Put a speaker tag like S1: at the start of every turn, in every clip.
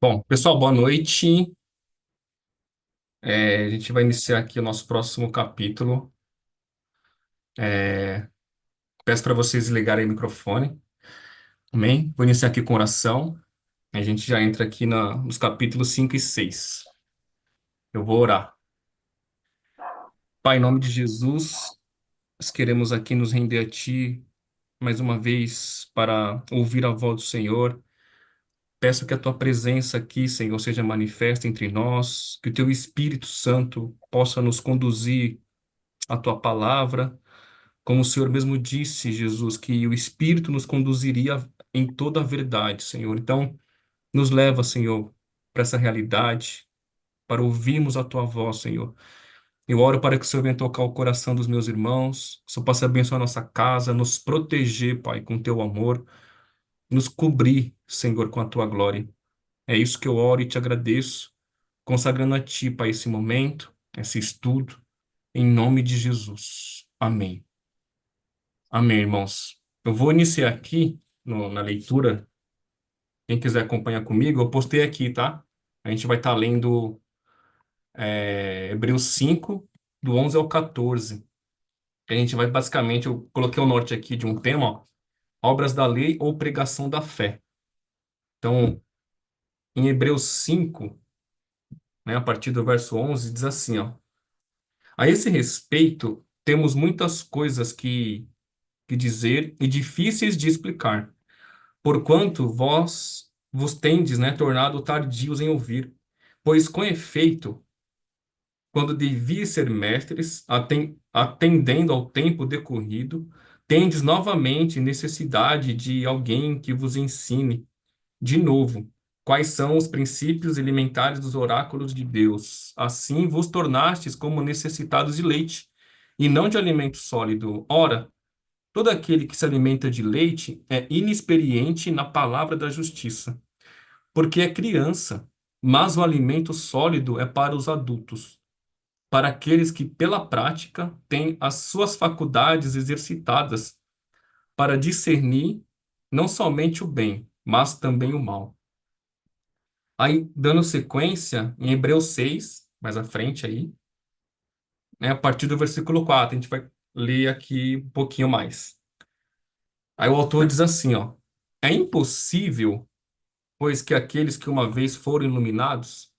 S1: Bom, pessoal, boa noite. A gente vai iniciar aqui o nosso próximo capítulo. É, Peço para vocês ligarem o microfone. Amém? Vou iniciar aqui com oração. A gente já entra aqui nos capítulos 5 e 6. Eu vou orar. Pai, em nome de Jesus, nós queremos aqui nos render a Ti mais uma vez para ouvir a voz do Senhor. Peço que a Tua presença aqui, Senhor, seja manifesta entre nós, que o Teu Espírito Santo possa nos conduzir à Tua palavra. Como o Senhor mesmo disse, Jesus, que o Espírito nos conduziria em toda a verdade, Senhor. Então, nos leva, Senhor, para essa realidade, para ouvirmos a Tua voz, Senhor. Eu oro para que o Senhor venha tocar o coração dos meus irmãos, que o Senhor possa abençoar a nossa casa, nos proteger, Pai, com Teu amor, nos cobrir, Senhor, com a Tua glória. É isso que eu oro e te agradeço, consagrando a Ti, Pai, esse momento, esse estudo, em nome de Jesus. Amém. Amém, irmãos. Eu vou iniciar aqui na leitura. Quem quiser acompanhar comigo, eu postei aqui, tá? A gente vai estar lendo Hebreus 5, do 11 ao 14. A gente vai basicamente, eu coloquei o norte aqui de um tema, ó, obras da lei ou pregação da fé. Então, em Hebreus 5, né, a partir do verso 11, diz assim, ó: a esse respeito, temos muitas coisas que dizer e difíceis de explicar, porquanto vós vos tendes, né, tornado tardios em ouvir. Pois com efeito, quando devias ser mestres, atendendo ao tempo decorrido, tendes novamente necessidade de alguém que vos ensine, de novo, quais são os princípios elementares dos oráculos de Deus. Assim vos tornastes como necessitados de leite, e não de alimento sólido. Ora, todo aquele que se alimenta de leite é inexperiente na palavra da justiça, porque é criança, mas o alimento sólido é para os adultos, para aqueles que, pela prática, têm as suas faculdades exercitadas para discernir não somente o bem, mas também o mal. Aí, dando sequência, em Hebreus 6, mais à frente aí, né, a partir do versículo 4, a gente vai ler aqui um pouquinho mais. Aí o autor diz assim, ó: é impossível, pois que aqueles que uma vez foram iluminados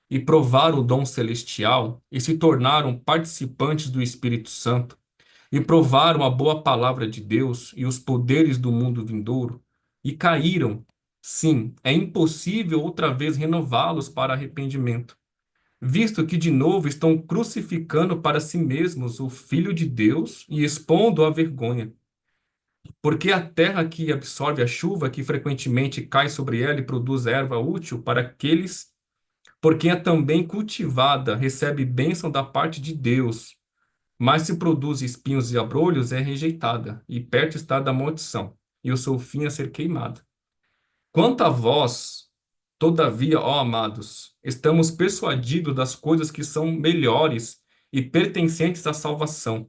S1: e provaram o dom celestial e se tornaram participantes do Espírito Santo e provaram a boa palavra de Deus e os poderes do mundo vindouro e caíram, sim, é impossível outra vez renová-los para arrependimento, visto que de novo estão crucificando para si mesmos o Filho de Deus e expondo à vergonha. Porque a terra que absorve a chuva que frequentemente cai sobre ela e produz erva útil para aqueles por quem é também cultivada, recebe bênção da parte de Deus. Mas se produz espinhos e abrolhos, é rejeitada, e perto está da maldição, e o seu fim a ser queimado. Quanto a vós, todavia, ó amados, estamos persuadidos das coisas que são melhores e pertencentes à salvação,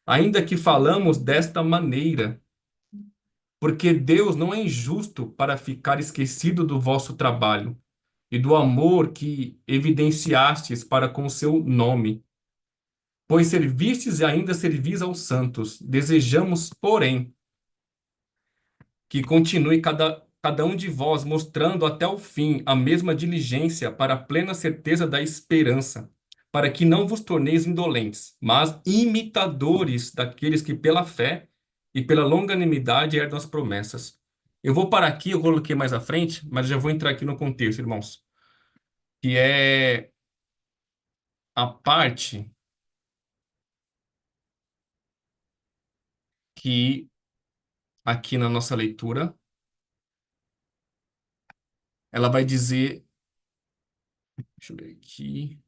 S1: ainda que falamos desta maneira, porque Deus não é injusto para ficar esquecido do vosso trabalho e do amor que evidenciastes para com o seu nome. Pois servistes e ainda servis aos santos. Desejamos, porém, que continue cada um de vós mostrando até o fim a mesma diligência para a plena certeza da esperança, para que não vos torneis indolentes, mas imitadores daqueles que pela fé e pela longanimidade herdam as promessas. Eu vou parar aqui, eu coloquei mais à frente, mas já vou entrar aqui no contexto, irmãos, que é a parte que aqui na nossa leitura ela vai dizer, deixa eu ver aqui,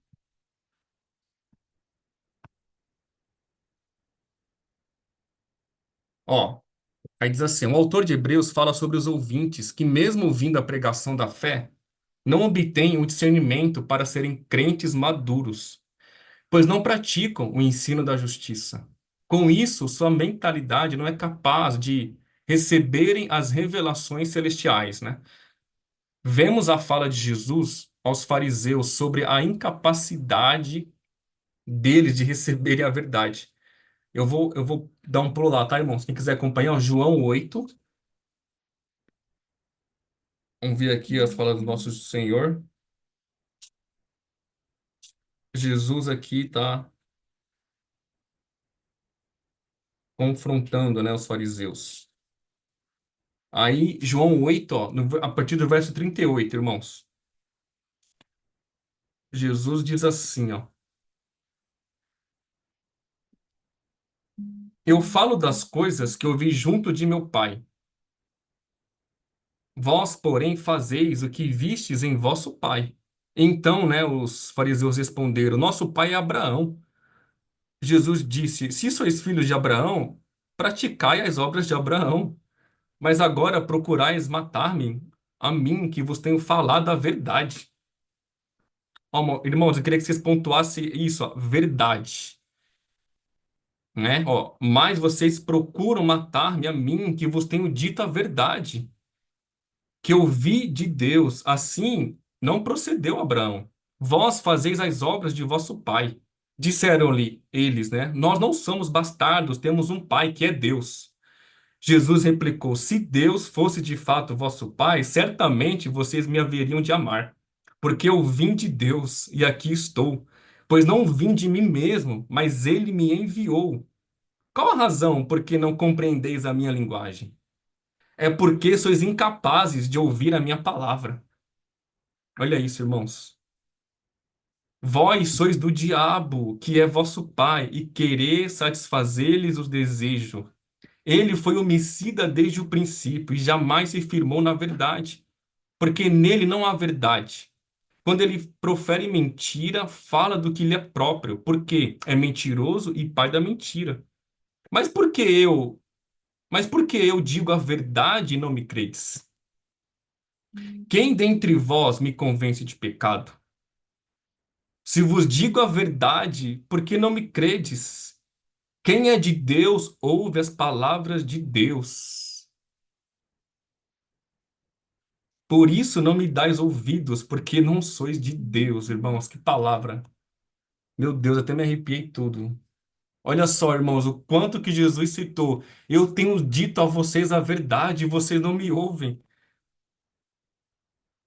S1: ó, aí diz assim, o autor de Hebreus fala sobre os ouvintes que mesmo ouvindo a pregação da fé, não obtêm o discernimento para serem crentes maduros, pois não praticam o ensino da justiça. Com isso, sua mentalidade não é capaz de receberem as revelações celestiais, né? Vemos a fala de Jesus aos fariseus sobre a incapacidade deles de receberem a verdade. Eu vou dar um pulo lá, tá, irmãos? Quem quiser acompanhar, ó, João 8. Vamos ver aqui as falas do nosso Senhor. Jesus aqui está confrontando, né, os fariseus. Aí, João 8, ó, a partir do verso 38, irmãos. Jesus diz assim, ó: Eu falo das coisas que ouvi junto de meu Pai. Vós, porém, fazeis o que vistes em vosso pai. Então, né, os fariseus responderam: Nosso pai é Abraão. Jesus disse: Se sois filhos de Abraão, praticai as obras de Abraão. Mas agora procurais matar-me, a mim que vos tenho falado a verdade. Ó, irmãos, eu queria que vocês pontuassem isso, ó, verdade, né? Ó, mas vocês procuram matar-me, a mim que vos tenho dito a verdade, que eu vi de Deus. Assim não procedeu Abraão. Vós fazeis as obras de vosso pai. Disseram-lhe eles, né? Nós não somos bastardos, temos um pai que é Deus. Jesus replicou: Se Deus fosse de fato vosso pai, certamente vocês me haveriam de amar, porque eu vim de Deus e aqui estou. Pois não vim de mim mesmo, mas ele me enviou. Qual a razão por que não compreendeis a minha linguagem? É porque sois incapazes de ouvir a minha palavra. Olha isso, irmãos. Vós sois do diabo, que é vosso pai, e querer satisfazer-lhes os desejos. Ele foi homicida desde o princípio e jamais se firmou na verdade, porque nele não há verdade. Quando ele profere mentira, fala do que lhe é próprio, porque é mentiroso e pai da mentira. Mas por que eu, mas por que eu digo a verdade e não me credes? Quem dentre vós me convence de pecado? Se vos digo a verdade, por que não me credes? Quem é de Deus ouve as palavras de Deus. Por isso não me dais ouvidos, porque não sois de Deus, irmãos. Que palavra. Meu Deus, até me arrepiei tudo. Olha só, irmãos, o quanto que Jesus citou. Eu tenho dito a vocês a verdade e vocês não me ouvem.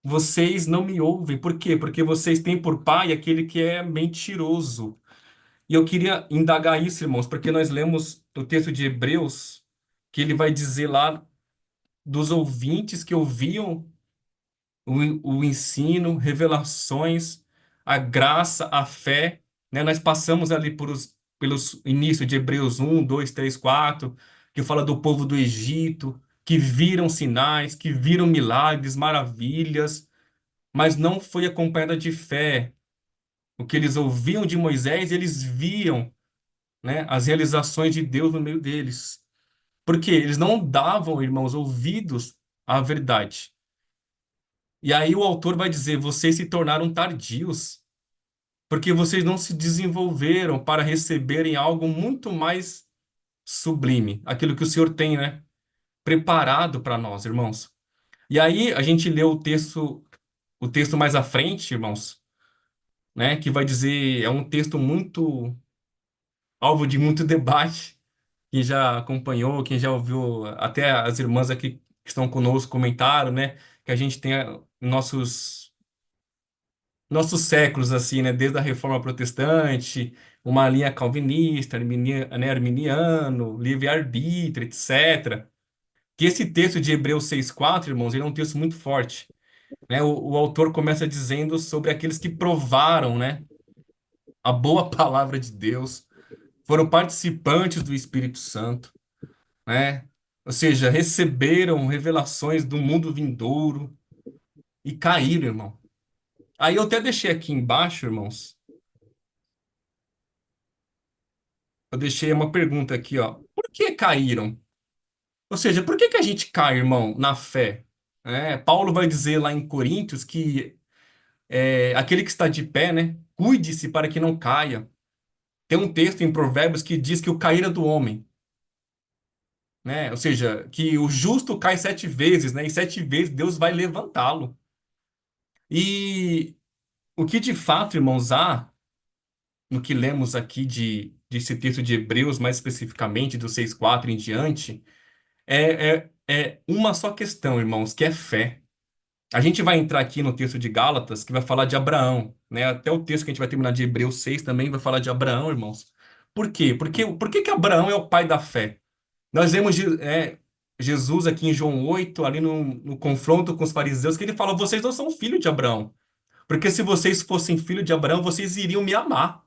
S1: Vocês não me ouvem. Por quê? Porque vocês têm por pai aquele que é mentiroso. E eu queria indagar isso, irmãos, porque nós lemos o texto de Hebreus, que ele vai dizer lá dos ouvintes que ouviam o ensino, revelações, a graça, a fé, né? Nós passamos ali pelos inícios de Hebreus 1, 2, 3, 4, que fala do povo do Egito, que viram sinais, que viram milagres, maravilhas, mas não foi acompanhada de fé. O que eles ouviam de Moisés, eles viam, né, as realizações de Deus no meio deles. Porque eles não davam, irmãos, ouvidos à verdade. E aí o autor vai dizer: vocês se tornaram tardios, porque vocês não se desenvolveram para receberem algo muito mais sublime, aquilo que o Senhor tem, né, preparado para nós, irmãos. E aí a gente lê o texto mais à frente, irmãos, né, que vai dizer, é um texto muito alvo de muito debate. Quem já acompanhou, quem já ouviu, até as irmãs aqui que estão conosco comentaram, né, que a gente tem nossos séculos, assim, né? Desde a Reforma Protestante, uma linha calvinista, né, arminiano, livre-arbítrio, etc. Que esse texto de Hebreus 6,4, irmãos, ele é um texto muito forte, né? O autor começa dizendo sobre aqueles que provaram, né, a boa palavra de Deus, foram participantes do Espírito Santo, né? Ou seja, receberam revelações do mundo vindouro e caíram, irmão. Aí eu até deixei aqui embaixo, irmãos. Eu deixei uma pergunta aqui, ó. Por que caíram? Ou seja, por que que a gente cai, irmão, na fé? Paulo vai dizer lá em Coríntios que aquele que está de pé, né, cuide-se para que não caia. Tem um texto em Provérbios que diz que o cair é do homem, né? Ou seja, que o justo cai 7 vezes, né? E 7 vezes Deus vai levantá-lo. E o que de fato, irmãos, há no que lemos aqui desse texto de Hebreus, mais especificamente do 6:4 em diante, é uma só questão, irmãos, que é fé. A gente vai entrar aqui no texto de Gálatas, que vai falar de Abraão, né? Até o texto que a gente vai terminar de Hebreus 6 também vai falar de Abraão, irmãos. Por quê? Por que que Abraão é o pai da fé? Nós vemos Jesus aqui em João 8, ali no confronto com os fariseus, que ele fala: vocês não são filho de Abraão. Porque se vocês fossem filho de Abraão, vocês iriam me amar.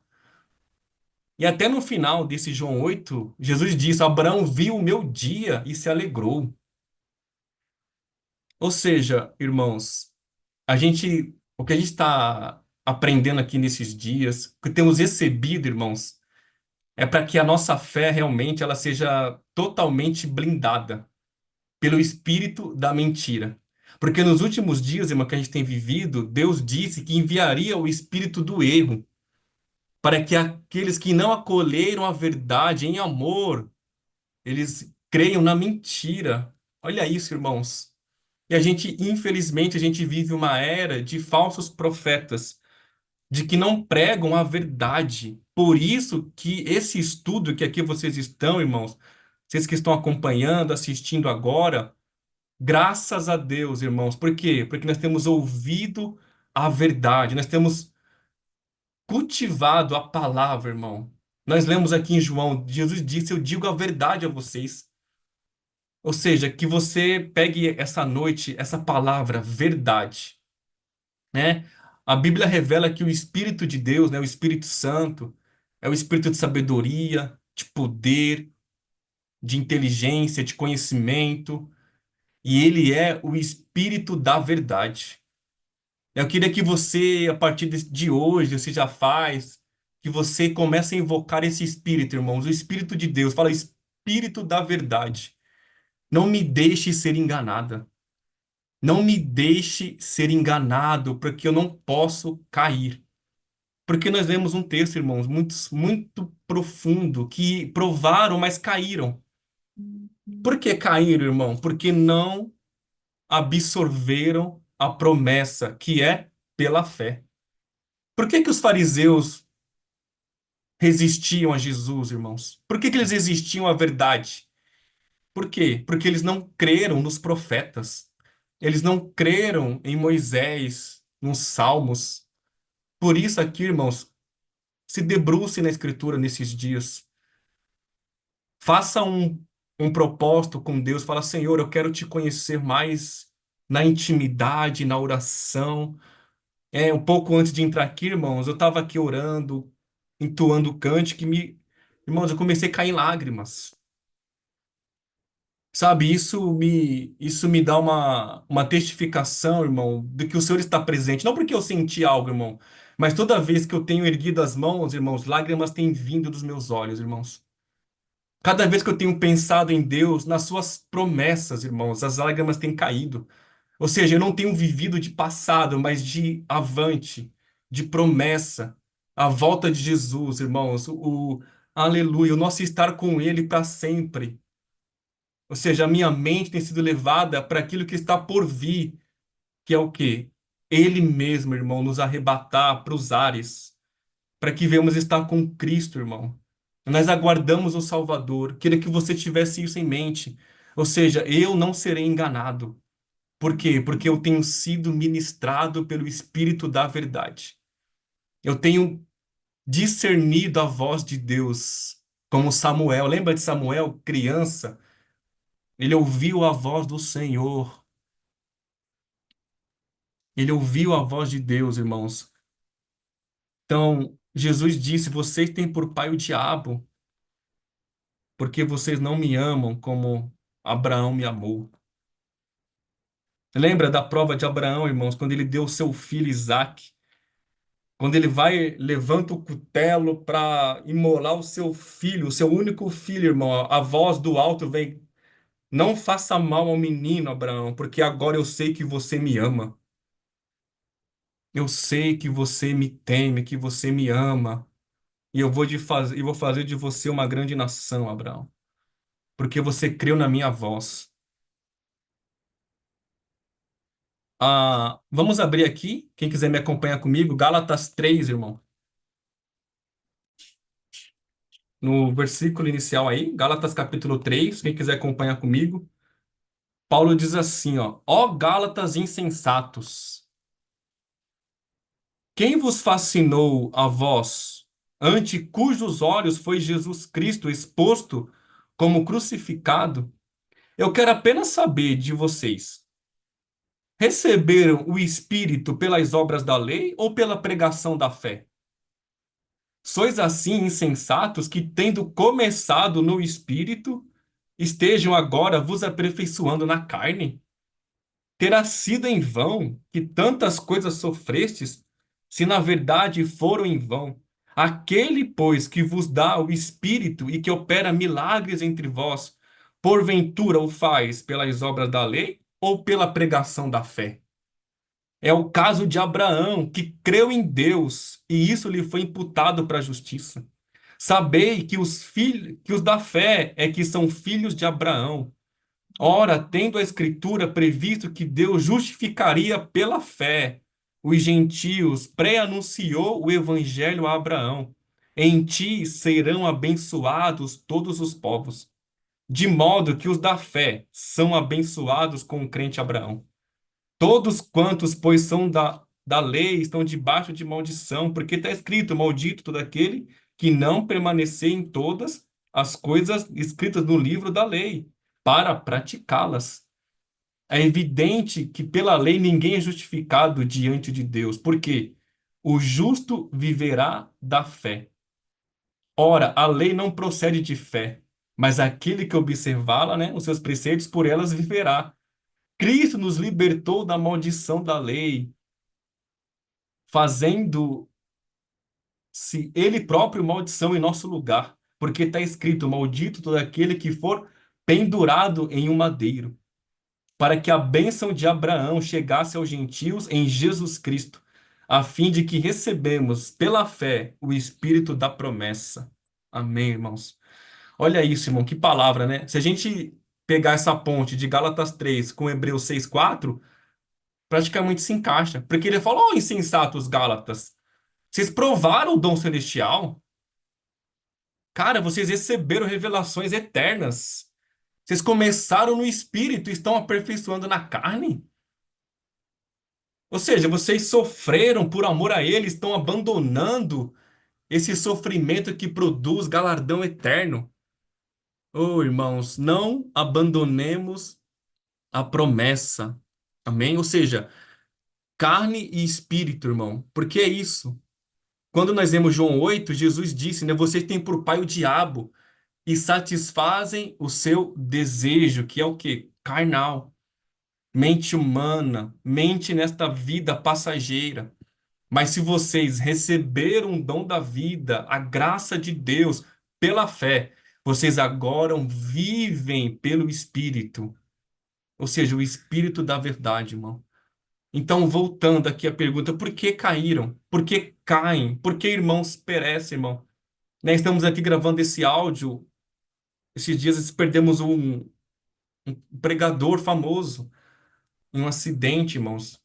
S1: E até no final desse João 8, Jesus diz: Abraão viu o meu dia e se alegrou. Ou seja, irmãos, o que a gente está aprendendo aqui nesses dias, o que temos recebido, irmãos, é para que a nossa fé realmente ela seja totalmente blindada pelo espírito da mentira. Porque nos últimos dias, irmão, que a gente tem vivido, Deus disse que enviaria o espírito do erro para que aqueles que não acolheram a verdade em amor, eles creiam na mentira. Olha isso, irmãos. E infelizmente, a gente vive uma era de falsos profetas, de que não pregam a verdade. Por isso que esse estudo que aqui vocês estão, irmãos, vocês que estão acompanhando, assistindo agora, graças a Deus, irmãos. Por quê? Porque nós temos ouvido a verdade, nós temos cultivado a palavra, irmão. Nós lemos aqui em João, Jesus disse: Eu digo a verdade a vocês. Ou seja, que você pegue essa noite, essa palavra, verdade, né? A Bíblia revela que o Espírito de Deus, né, o Espírito Santo, é o espírito de sabedoria, de poder, de inteligência, de conhecimento, e ele é o Espírito da verdade. Eu queria que você, a partir de hoje, você já faz, que você comece a invocar esse Espírito, irmãos, o Espírito de Deus, fala Espírito da verdade. Não me deixe ser enganada. Não me deixe ser enganado, porque eu não posso cair. Porque nós lemos um texto, irmãos, muito profundo, que provaram, mas caíram. Por que caíram, irmão? Porque não absorveram a promessa, que é pela fé. Por que que os fariseus resistiam a Jesus, irmãos? Por que que eles resistiam à verdade? Por quê? Porque eles não creram nos profetas. Eles não creram em Moisés, nos Salmos. Por isso aqui, irmãos, se debruce na Escritura nesses dias. Faça um propósito com Deus. Fala: Senhor, eu quero te conhecer mais na intimidade, na oração. Um pouco antes de entrar aqui, irmãos, eu estava aqui orando, entoando o cântico, irmãos, eu comecei a cair em lágrimas. Sabe, isso me dá uma testificação, irmão, de que o Senhor está presente. Não porque eu senti algo, irmão, mas toda vez que eu tenho erguido as mãos, irmãos, lágrimas têm vindo dos meus olhos, irmãos. Cada vez que eu tenho pensado em Deus, nas suas promessas, irmãos, as lágrimas têm caído. Ou seja, eu não tenho vivido de passado, mas de avante, de promessa, a volta de Jesus, irmãos, aleluia, o nosso estar com Ele para sempre. Ou seja, a minha mente tem sido levada para aquilo que está por vir, que é o quê? Ele mesmo, irmão, nos arrebatar para os ares, para que venhamos estar com Cristo, irmão. Nós aguardamos o Salvador. Queria que você tivesse isso em mente. Ou seja, eu não serei enganado. Por quê? Porque eu tenho sido ministrado pelo Espírito da verdade. Eu tenho discernido a voz de Deus, como Samuel. Lembra de Samuel, criança? Ele ouviu a voz do Senhor. Ele ouviu a voz de Deus, irmãos. Então, Jesus disse: Vocês têm por pai o diabo, porque vocês não me amam como Abraão me amou. Lembra da prova de Abraão, irmãos, quando ele deu seu filho Isaque? Quando ele vai, levanta o cutelo para imolar o seu filho, o seu único filho, irmão. A voz do alto vem: Não faça mal ao menino, Abraão, porque agora eu sei que você me ama. Eu sei que você me teme, que você me ama. E vou fazer de você uma grande nação, Abraão, porque você creu na minha voz. Vamos abrir aqui. Quem quiser me acompanhar comigo, Gálatas 3, irmão. No versículo inicial aí, Gálatas capítulo 3. Quem quiser acompanhar comigo. Paulo diz assim, ó Gálatas insensatos, quem vos fascinou a vós, ante cujos olhos foi Jesus Cristo exposto como crucificado? Eu quero apenas saber de vocês. Receberam o Espírito pelas obras da lei ou pela pregação da fé? Sois assim insensatos que, tendo começado no Espírito, estejam agora vos aperfeiçoando na carne? Terá sido em vão que tantas coisas sofrestes, se na verdade foram em vão. Aquele, pois, que vos dá o Espírito e que opera milagres entre vós, porventura o faz pelas obras da lei ou pela pregação da fé? É o caso de Abraão, que creu em Deus, e isso lhe foi imputado para a justiça. Sabei que os filhos, que os da fé é que são filhos de Abraão. Ora, tendo a Escritura previsto que Deus justificaria pela fé os gentios, pré-anunciou o evangelho a Abraão. Em ti serão abençoados todos os povos. De modo que os da fé são abençoados com o crente Abraão. Todos quantos, pois, são da lei, estão debaixo de maldição, porque está escrito: maldito todo aquele que não permanecer em todas as coisas escritas no livro da lei, para praticá-las. É evidente que pela lei ninguém é justificado diante de Deus, porque o justo viverá da fé. Ora, a lei não procede de fé, mas aquele que observá-la, né, os seus preceitos, por elas viverá. Cristo nos libertou da maldição da lei, fazendo-se ele próprio maldição em nosso lugar, porque está escrito: maldito todo aquele que for pendurado em um madeiro, para que a bênção de Abraão chegasse aos gentios em Jesus Cristo, a fim de que recebemos pela fé o Espírito da promessa. Amém, irmãos. Olha isso, irmão, que palavra, né? Se a gente pegar essa ponte de Gálatas 3 com Hebreus 6:4, praticamente se encaixa. Porque ele fala: ó, insensatos Gálatas, vocês provaram o dom celestial? Cara, vocês receberam revelações eternas. Vocês começaram no espírito e estão aperfeiçoando na carne? Ou seja, vocês sofreram por amor a ele, estão abandonando esse sofrimento que produz galardão eterno. Oh, irmãos, não abandonemos a promessa. Amém? Ou seja, carne e espírito, irmão. Porque é isso. Quando nós vemos João 8, Jesus disse, né, vocês têm por pai o diabo e satisfazem o seu desejo, que é o quê? Carnal, mente humana, mente nesta vida passageira. Mas se vocês receberam o dom da vida, a graça de Deus, pela fé, vocês agora vivem pelo Espírito. Ou seja, o Espírito da verdade, irmão. Então, voltando aqui à pergunta, por que caíram? Por que caem? Por que irmãos perecem, irmão? Né, estamos aqui gravando esse áudio. Esses dias perdemos um pregador famoso em um acidente, irmãos.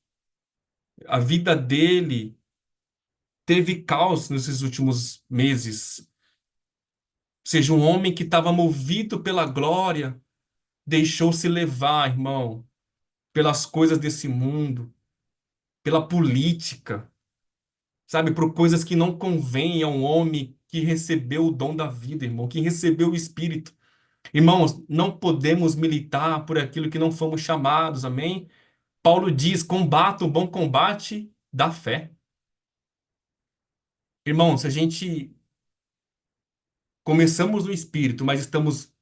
S1: A vida dele teve caos nesses últimos meses. Seja, um homem que estava movido pela glória, deixou-se levar, irmão, pelas coisas desse mundo, pela política, sabe, por coisas que não convêm a um homem que recebeu o dom da vida, irmão, que recebeu o Espírito. Irmãos, não podemos militar por aquilo que não fomos chamados, amém? Paulo diz: combata o bom combate da fé. Irmão, se a gente começamos no Espírito, mas estamos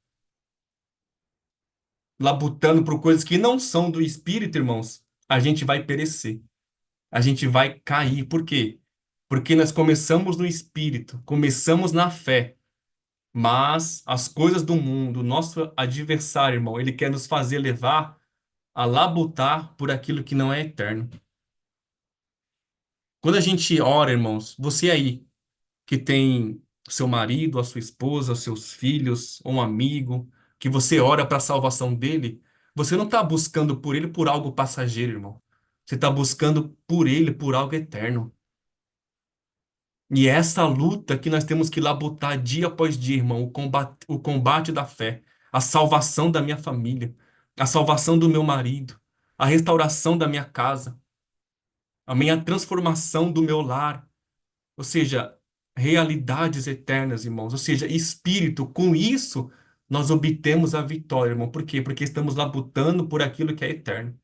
S1: labutando por coisas que não são do Espírito, irmãos, a gente vai perecer. A gente vai cair. Por quê? Porque nós começamos no Espírito, começamos na fé, mas as coisas do mundo, o nosso adversário, irmão, ele quer nos fazer levar a labutar por aquilo que não é eterno. Quando a gente ora, irmãos, você aí que tem seu marido, a sua esposa, os seus filhos, ou um amigo, que você ora para a salvação dele, você não está buscando por ele por algo passageiro, irmão. Você está buscando por Ele, por algo eterno. E é essa luta que nós temos que labutar dia após dia, irmão, o combate da fé, a salvação da minha família, a salvação do meu marido, a restauração da minha casa, a minha transformação do meu lar, ou seja, realidades eternas, irmãos, ou seja, espírito. Com isso, nós obtemos a vitória, irmão. Por quê? Porque estamos labutando por aquilo que é eterno.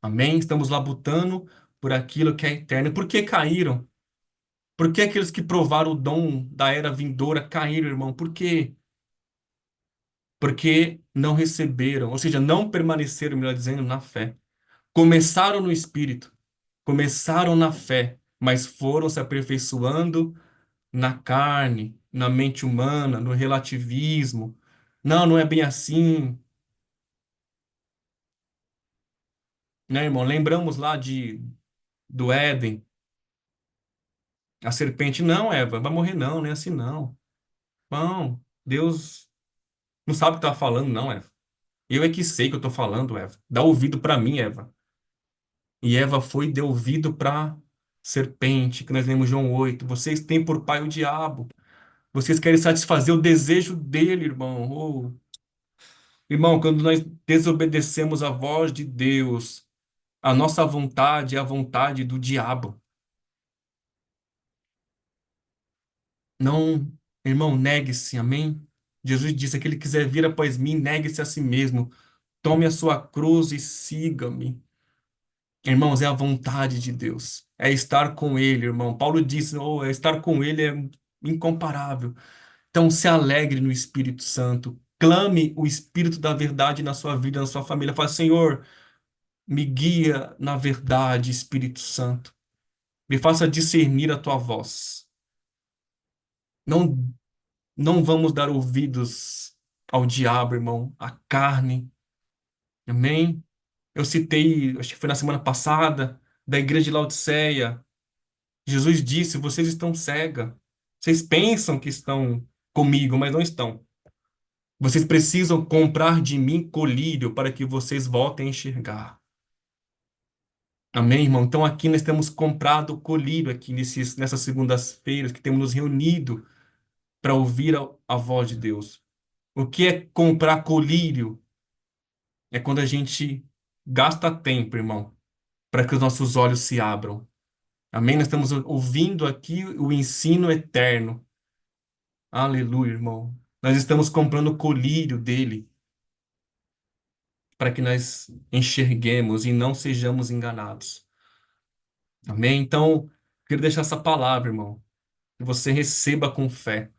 S1: Amém? Estamos labutando por aquilo que é eterno. Por que caíram? Por que aqueles que provaram o dom da era vindoura caíram, irmão? Por quê? Porque não receberam, ou seja, não permaneceram, melhor dizendo, na fé. Começaram no espírito, começaram na fé, mas foram se aperfeiçoando na carne, na mente humana, no relativismo. Não, não é bem assim, né, irmão? Lembramos lá do Éden, a serpente, não, Eva, vai morrer não, não é assim não. Não, Deus não sabe o que tá falando, não, Eva. Eu é que sei que eu tô falando, Eva. Dá ouvido para mim, Eva. E Eva foi e deu ouvido para serpente, que nós lemos João 8. Vocês têm por pai o diabo. Vocês querem satisfazer o desejo dele, irmão. Oh, irmão, quando nós desobedecemos a voz de Deus, a nossa vontade é a vontade do diabo. Não, irmão, negue-se, amém? Jesus disse: aquele que quiser vir após mim, negue-se a si mesmo. Tome a sua cruz e siga-me. Irmãos, é a vontade de Deus. É estar com Ele, irmão. Paulo disse: oh, estar com Ele é incomparável. Então, se alegre no Espírito Santo. Clame o Espírito da verdade na sua vida, na sua família. Fala: Senhor, me guia na verdade, Espírito Santo. Me faça discernir a tua voz. Não, não vamos dar ouvidos ao diabo, irmão, à carne. Amém? Eu citei, acho que foi na semana passada, da igreja de Laodiceia. Jesus disse: vocês estão cega. Vocês pensam que estão comigo, mas não estão. Vocês precisam comprar de mim colírio para que vocês voltem a enxergar. Amém, irmão? Então aqui nós temos comprado colírio aqui nessas segundas-feiras que temos nos reunido para ouvir a voz de Deus. O que é comprar colírio? É quando a gente gasta tempo, irmão, para que os nossos olhos se abram. Amém? Nós estamos ouvindo aqui o ensino eterno. Aleluia, irmão. Nós estamos comprando o colírio dele para que nós enxerguemos e não sejamos enganados. Amém? Então, quero deixar essa palavra, irmão, que você receba com fé.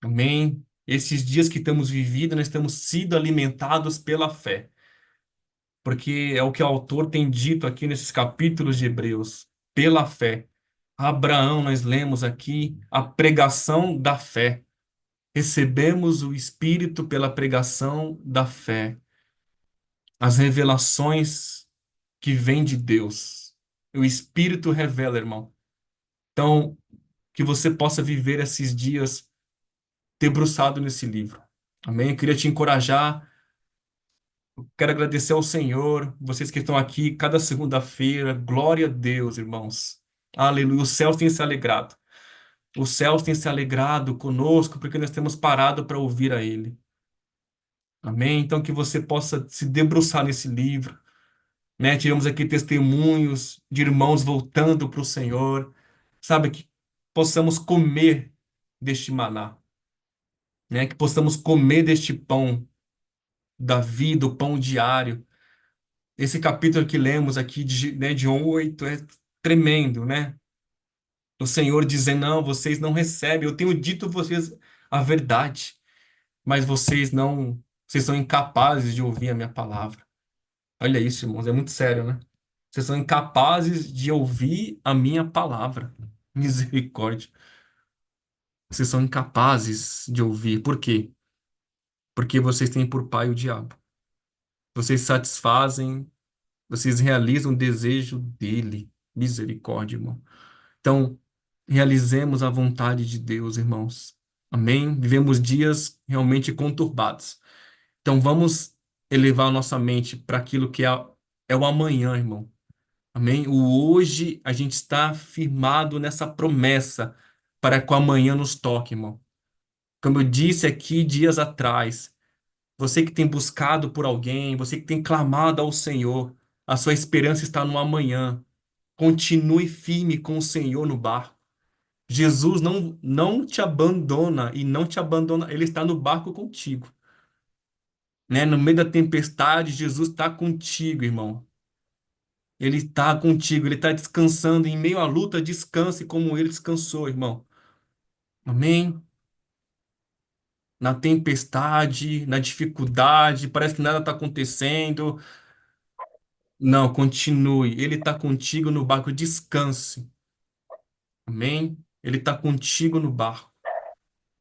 S1: Amém? Esses dias que temos vivido, nós temos sido alimentados pela fé, porque é o que o autor tem dito aqui nesses capítulos de Hebreus, pela fé. Abraão, nós lemos aqui a pregação da fé. Recebemos o Espírito pela pregação da fé. As revelações que vêm de Deus. O Espírito revela, irmão. Então, que você possa viver esses dias debruçado nesse livro. Amém? Eu queria te encorajar. Quero agradecer ao Senhor, vocês que estão aqui cada segunda-feira. Glória a Deus, irmãos. Aleluia. Os céus têm se alegrado. Os céus têm se alegrado conosco porque nós temos parado para ouvir a Ele. Amém? Então, que você possa se debruçar nesse livro, né? Tivemos aqui testemunhos de irmãos voltando para o Senhor, sabe? Que possamos comer deste maná, né? Que possamos comer deste pão da vida, o pão diário. Esse capítulo que lemos aqui né, de 8 é tremendo, né? O Senhor dizendo: não, vocês não recebem, eu tenho dito a vocês a verdade, mas vocês são incapazes de ouvir a minha palavra. Olha isso, irmãos, é muito sério, né? Vocês são incapazes de ouvir a minha palavra. Misericórdia. Vocês são incapazes de ouvir. Por quê? Porque vocês têm por pai o diabo. Vocês satisfazem, vocês realizam o desejo dele. Misericórdia, irmão. Então, realizemos a vontade de Deus, irmãos. Amém? Vivemos dias realmente conturbados. Então, vamos elevar a nossa mente para aquilo que é é o amanhã, irmão. Amém? O hoje a gente está firmado nessa promessa para que o amanhã nos toque, irmão. Como eu disse aqui dias atrás, você que tem buscado por alguém, você que tem clamado ao Senhor, a sua esperança está no amanhã. Continue firme com o Senhor no barco. Jesus não te abandona e não te abandona, ele está no barco contigo, né? No meio da tempestade, Jesus está contigo, irmão. Ele está contigo, ele está descansando em meio à luta, descanse como ele descansou, irmão. Amém? Na tempestade, na dificuldade, parece que nada está acontecendo. Não, continue. Ele está contigo no barco, descanse. Amém? Ele está contigo no barco.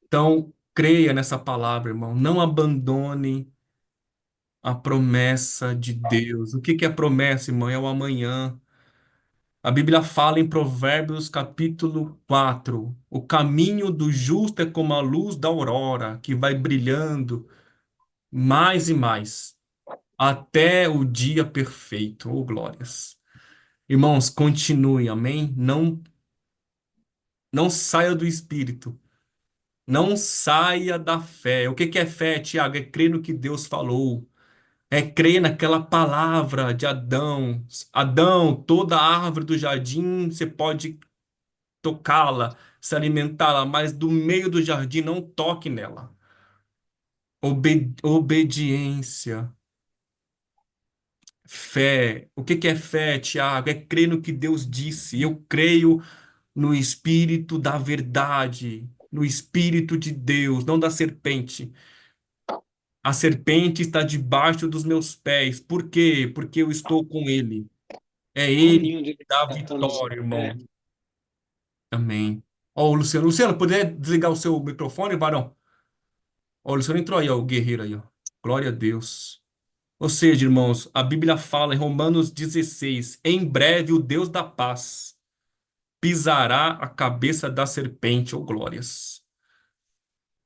S1: Então, creia nessa palavra, irmão. Não abandone a promessa de Deus. O que que é promessa, irmão? É o amanhã. A Bíblia fala em Provérbios capítulo 4: o caminho do justo é como a luz da aurora, que vai brilhando mais e mais, até o dia perfeito. Oh, glórias. Irmãos, continue, amém? Não saia do espírito. Não saia da fé. O que que é fé, Tiago? É crer no que Deus falou. É crer naquela palavra de Adão. Adão, toda árvore do jardim você pode tocá-la, se alimentá-la, mas do meio do jardim não toque nela. Obediência, fé. O que que é fé, Tiago? É crer no que Deus disse. Eu creio no Espírito da verdade, no Espírito de Deus, não da serpente. A serpente está debaixo dos meus pés. Por quê? Porque eu estou com ele. É
S2: Um
S1: ele que
S2: ninho de
S1: dá a
S2: tatanos.
S1: vitória,
S2: É,
S1: irmão. Amém. Ó, o Luciano. Luciano, poder desligar o seu microfone, varão? Ó, o Luciano entrou aí, ó, o guerreiro aí, ó. Glória a Deus. Ou seja, irmãos, a Bíblia fala em Romanos 16: em breve o Deus da paz pisará a cabeça da serpente, ô glórias.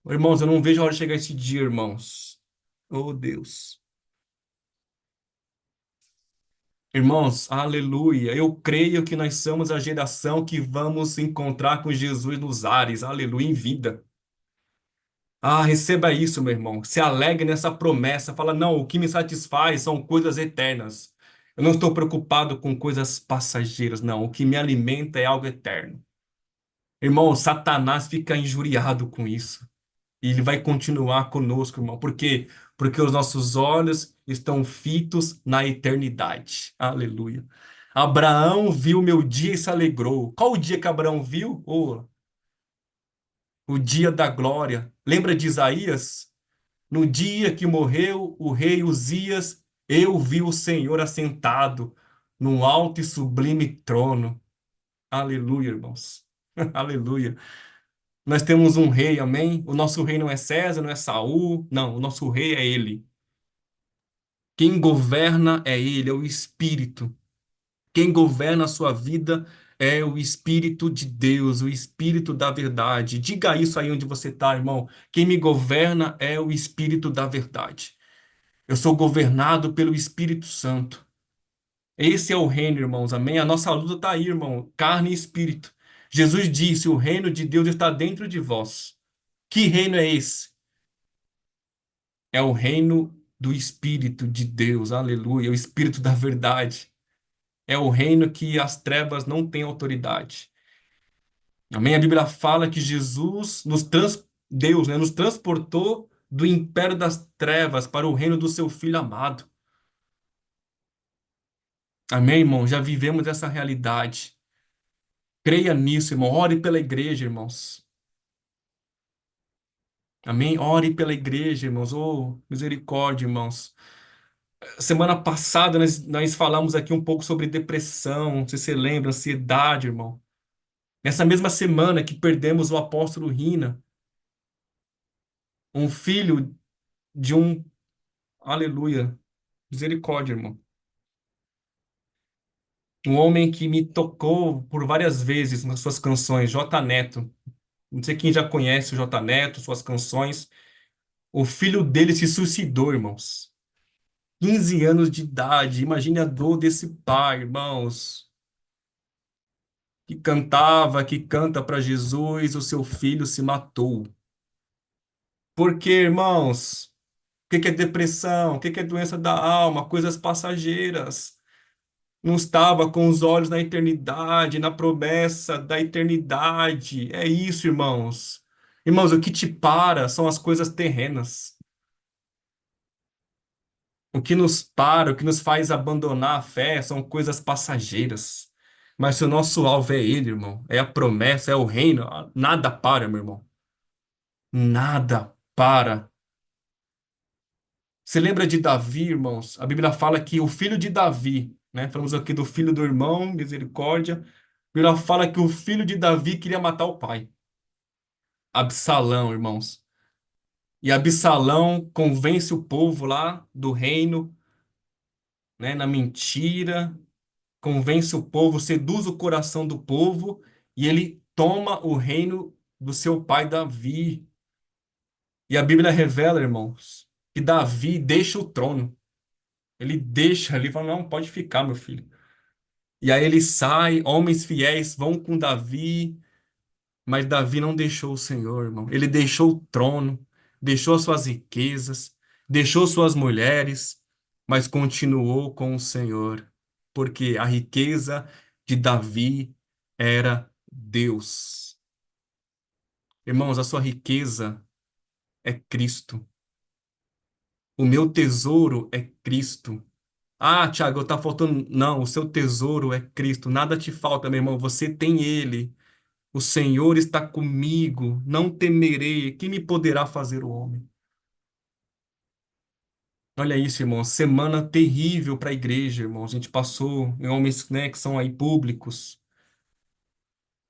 S1: Irmãos, eu não vejo a hora de chegar esse dia, irmãos. Oh, Deus. Irmãos, aleluia. Eu creio que nós somos a geração que vamos encontrar com Jesus nos ares, aleluia, em vida. Ah, receba isso, meu irmão. Se alegre nessa promessa. Fala, não, o que me satisfaz são coisas eternas. Eu não estou preocupado com coisas passageiras, não. O que me alimenta é algo eterno. Irmão, Satanás fica injuriado com isso. E ele vai continuar conosco, irmão. Por quê? Porque os nossos olhos estão fitos na eternidade. Aleluia. Abraão viu meu dia e se alegrou. Qual o dia que Abraão viu? Oh, o dia da glória. Lembra de Isaías? No dia que morreu o rei Uzias, eu vi o Senhor assentado num alto e sublime trono. Aleluia, irmãos. Aleluia. Nós temos um rei, amém? O nosso rei não é César, não é Saul, não, o nosso rei é ele. Quem governa é ele, é o Espírito. Quem governa a sua vida é o Espírito de Deus, o Espírito da verdade. Diga isso aí onde você está, irmão. Quem me governa é o Espírito da verdade. Eu sou governado pelo Espírito Santo. Esse é o reino, irmãos. Amém? A nossa luta está aí, irmão. Carne e espírito. Jesus disse: o reino de Deus está dentro de vós. Que reino é esse? É o reino do Espírito de Deus. Aleluia. O Espírito da verdade. É o reino que as trevas não têm autoridade. Amém? A Bíblia fala que Deus, né, nos transportou do império das trevas para o reino do seu Filho amado. Amém, irmão? Já vivemos essa realidade. Creia nisso, irmão. Ore pela igreja, irmãos. Amém? Ore pela igreja, irmãos. Oh, misericórdia, irmãos. Semana passada nós falamos aqui um pouco sobre depressão, não sei se você lembra, ansiedade, irmão. Nessa mesma semana que perdemos o apóstolo Rina, um filho de um. Aleluia. Misericórdia, irmão. Um homem que me tocou por várias vezes nas suas canções, J Neto. Não sei quem já conhece o J Neto, suas canções. O filho dele se suicidou, irmãos. 15 anos de idade. Imagine a dor desse pai, irmãos, que cantava, que canta para Jesus, o seu filho se matou. Por quê, irmãos? O que que é depressão? O que que é doença da alma? Coisas passageiras. Não estava com os olhos na eternidade, na promessa da eternidade. É isso, irmãos. Irmãos, o que te para são as coisas terrenas. O que nos para, o que nos faz abandonar a fé são coisas passageiras. Mas se o nosso alvo é Ele, irmão, é a promessa, é o reino, nada para, meu irmão. Nada para. Você lembra de Davi, irmãos? A Bíblia fala que o filho de Davi, né? Falamos aqui do filho do irmão, misericórdia. A Bíblia fala que o filho de Davi queria matar o pai, Absalão, irmãos. E Absalão convence o povo lá do reino, né, na mentira, convence o povo, seduz o coração do povo e ele toma o reino do seu pai Davi. E a Bíblia revela, irmãos, que Davi deixa o trono. Ele deixa ali, fala, não, pode ficar, meu filho. E aí ele sai, homens fiéis vão com Davi, mas Davi não deixou o Senhor, irmão. Ele deixou o trono, deixou suas riquezas, deixou suas mulheres, mas continuou com o Senhor, porque a riqueza de Davi era Deus. Irmãos, a sua riqueza é Cristo. O meu tesouro é Cristo. Ah, Tiago, tá faltando. Não, o seu tesouro é Cristo. Nada te falta, meu irmão. Você tem Ele. O Senhor está comigo. Não temerei. Quem me poderá fazer o homem? Olha isso, irmão. Semana terrível para a igreja, irmão. A gente passou em homens, né, que são aí públicos.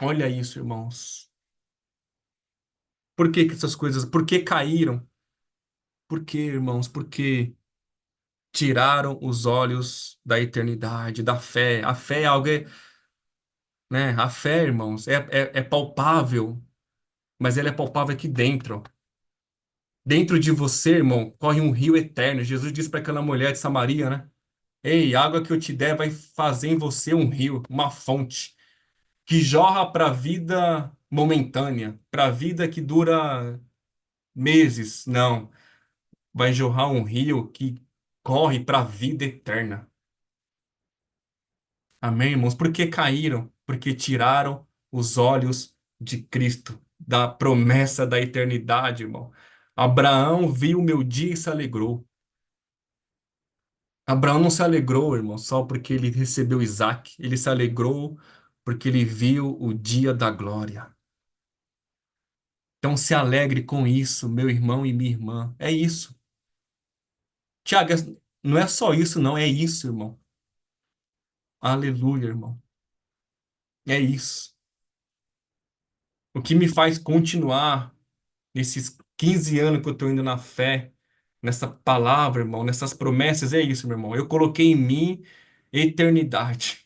S1: Olha isso, irmãos. Por que que essas coisas? Por que caíram? Por que, irmãos? Porque tiraram os olhos da eternidade, da fé. A fé é algo, né? A fé, irmãos, é palpável, mas ela é palpável aqui dentro. Dentro de você, irmão, corre um rio eterno. Jesus disse para aquela mulher de Samaria, né? Ei, a água que eu te der vai fazer em você um rio, uma fonte, que jorra para a vida momentânea, para a vida que dura meses. Não, vai jorrar um rio que corre para a vida eterna. Amém, irmãos? Por que caíram? Porque tiraram os olhos de Cristo, da promessa da eternidade, irmão. Abraão viu o meu dia e se alegrou. Abraão não se alegrou, irmão, só porque ele recebeu Isaac. Ele se alegrou porque ele viu o dia da glória. Então se alegre com isso, meu irmão e minha irmã. É isso. Tiago, não é só isso, não. É isso, irmão. Aleluia, irmão. É isso. O que me faz continuar nesses 15 anos que eu estou indo na fé, nessa palavra, irmão, nessas promessas, é isso, meu irmão. Eu coloquei em mim eternidade.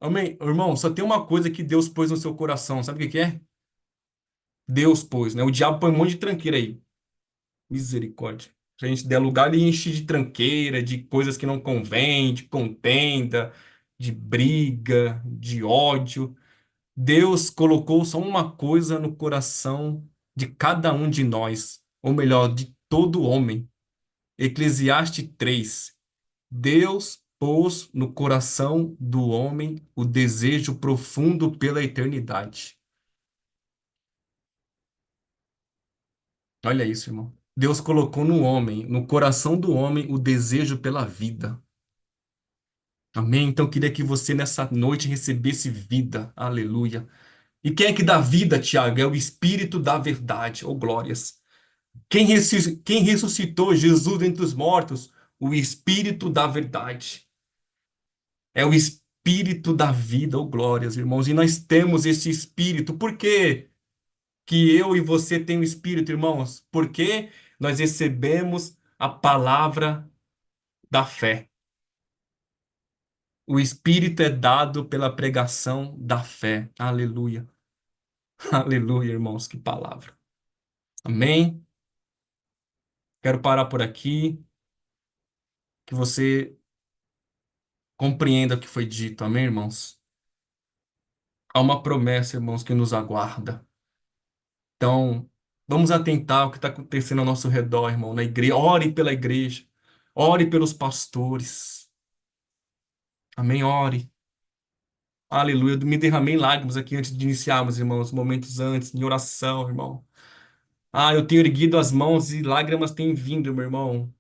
S1: Amém? Irmão, só tem uma coisa que Deus pôs no seu coração, sabe o que que é? Deus pôs, né? O diabo põe um monte de tranqueira aí. Misericórdia. Se a gente der lugar, ele enche de tranqueira, de coisas que não convém, de contenda, de briga, de ódio. Deus colocou só uma coisa no coração de cada um de nós, ou melhor, de todo homem. Eclesiastes 3. Deus pôs no coração do homem o desejo profundo pela eternidade. Olha isso, irmão. Deus colocou no homem, no coração do homem, o desejo pela vida. Amém? Então eu queria que você nessa noite recebesse vida. Aleluia. E quem é que dá vida, Tiago? É o Espírito da verdade. Oh, glórias. Quem ressuscitou Jesus dentre os mortos? O Espírito da verdade. É o Espírito da vida, oh, glórias, irmãos. E nós temos esse Espírito. Por quê que eu e você tem o Espírito, irmãos? Porque nós recebemos a palavra da fé. O Espírito é dado pela pregação da fé. Aleluia. Aleluia, irmãos, que palavra. Amém. Quero parar por aqui. Que você compreenda o que foi dito, amém, irmãos? Há uma promessa, irmãos, que nos aguarda. Então, vamos atentar ao que está acontecendo ao nosso redor, irmão, na igreja. Ore pela igreja. Ore pelos pastores. Amém? Ore. Aleluia. Eu me derramei em lágrimas aqui antes de iniciarmos, irmãos, momentos antes, em oração, irmão. Ah, eu tenho erguido as mãos e lágrimas têm vindo, meu irmão,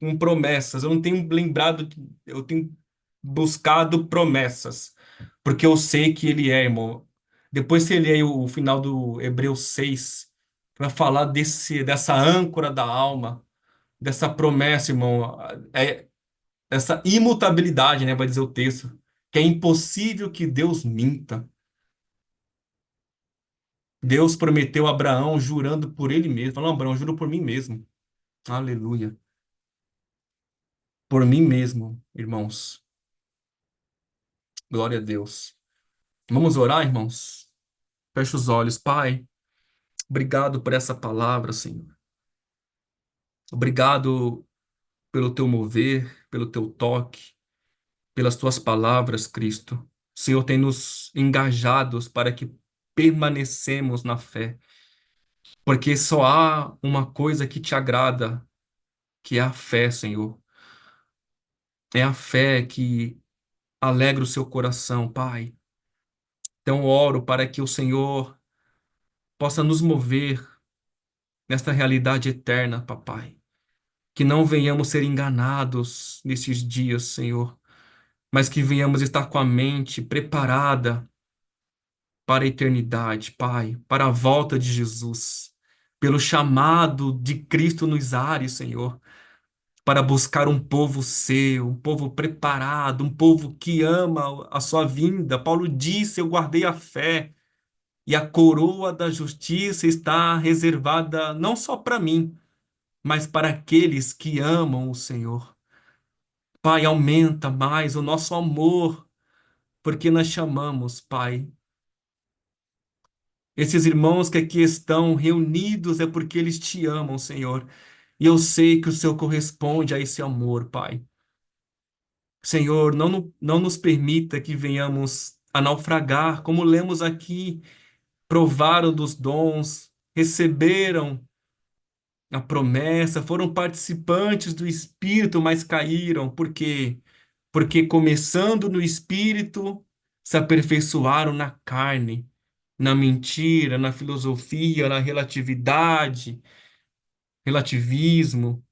S1: com promessas. Eu não tenho lembrado, eu tenho buscado promessas, porque eu sei que ele é, irmão. Depois você lê aí o final do Hebreus 6, vai falar dessa âncora da alma, dessa promessa, irmão, essa imutabilidade, né, vai dizer o texto, que é impossível que Deus minta. Deus prometeu a Abraão jurando por ele mesmo. Falou, Abraão, juro por mim mesmo. Aleluia. Por mim mesmo, irmãos. Glória a Deus. Vamos orar, irmãos? Feche os olhos. Pai, obrigado por essa palavra, Senhor. Obrigado pelo teu mover, pelo teu toque, pelas tuas palavras, Cristo. O Senhor tem nos engajados para que permanecemos na fé, porque só há uma coisa que te agrada, que é a fé, Senhor. É a fé que alegra o seu coração, Pai. Então oro para que o Senhor possa nos mover nesta realidade eterna, papai. Que não venhamos ser enganados nesses dias, Senhor, mas que venhamos estar com a mente preparada para a eternidade, Pai, para a volta de Jesus, pelo chamado de Cristo nos ares, Senhor, para buscar um povo seu, um povo preparado, um povo que ama a sua vinda. Paulo disse: Eu guardei a fé. E a coroa da justiça está reservada não só para mim, mas para aqueles que amam o Senhor. Pai, aumenta mais o nosso amor, porque nós chamamos, Pai. Esses irmãos que aqui estão reunidos é porque eles te amam, Senhor. E eu sei que o Senhor corresponde a esse amor, Pai. Senhor, não nos permita que venhamos a naufragar, como lemos aqui, provaram dos dons, receberam a promessa, foram participantes do Espírito, mas caíram. Por quê? Porque começando no Espírito, se aperfeiçoaram na carne, na mentira, na filosofia, na relativismo.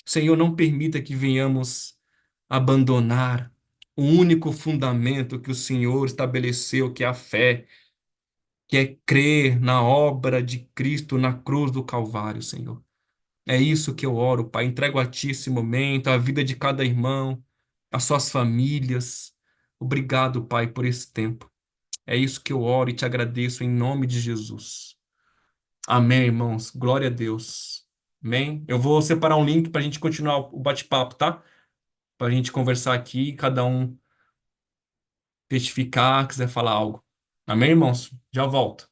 S1: Senhor, não permita que venhamos abandonar o único fundamento que o Senhor estabeleceu, que é a fé, que é crer na obra de Cristo na cruz do Calvário, Senhor. É isso que eu oro, Pai. Entrego a Ti esse momento, a vida de cada irmão, as suas famílias. Obrigado, Pai, por esse tempo. É isso que eu oro e te agradeço em nome de Jesus. Amém, irmãos. Glória a Deus. Amém. Eu vou separar um link para a gente continuar o bate-papo, tá? Para a gente conversar aqui, cada um testificar, quiser falar algo. Amém, irmãos? Já volto.